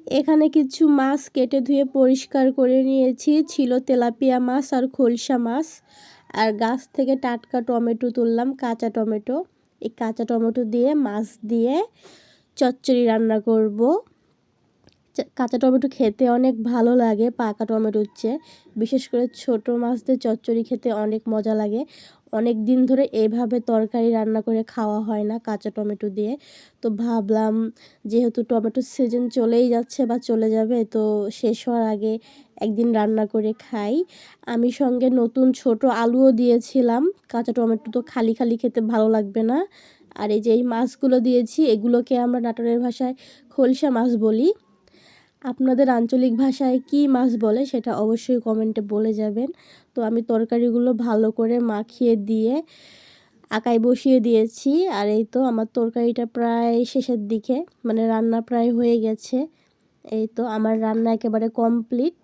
এখানে কিছু মাছ কেটে ধুয়ে পরিষ্কার করে নিয়েছি। ছিল তেলাপিয়া মাছ আর খলসা মাছ। আর গাছ থেকে টাটকা টমেটো তুললাম, কাঁচা টমেটো। এই কাঁচা টমেটো দিয়ে মাছ দিয়ে চচ্চড়ি রান্না করব। কাঁচা টমেটো খেতে অনেক ভালো লাগে পাকা টমেটোর চেয়ে। বিশেষ করে ছোট মাছ দিয়ে চচ্চড়ি খেতে অনেক মজা লাগে। অনেক দিন ধরে এইভাবে তরকারি রান্না করে খাওয়া হয় না কাঁচা টমেটো দিয়ে। তো ভাবলাম যেহেতু টমেটোর সিজন চলেই যাচ্ছে বা চলে যাবে, তো শেষ হওয়ার আগে একদিন রান্না করে খাই। আমি সঙ্গে নতুন ছোট আলুও দিয়েছিলাম। কাঁচা টমেটো তো খালি খালি খেতে ভালো লাগবে না। আর এই যে এই মাছগুলো দিয়েছি, এগুলোকে আমরা নাটোরের ভাষায় খলসা মাছ বলি। আপনাদের আঞ্চলিক ভাষায় কী মাছ বলে সেটা অবশ্যই কমেন্টে বলে যাবেন। তো আমি তরকারিগুলো ভালো করে মাখিয়ে দিয়ে আকায় বসিয়ে দিয়েছি। আর এই তো আমার তরকারিটা প্রায় শেষের দিকে, মানে রান্না প্রায় হয়ে গেছে। এই তো আমার রান্না একেবারে কমপ্লিট।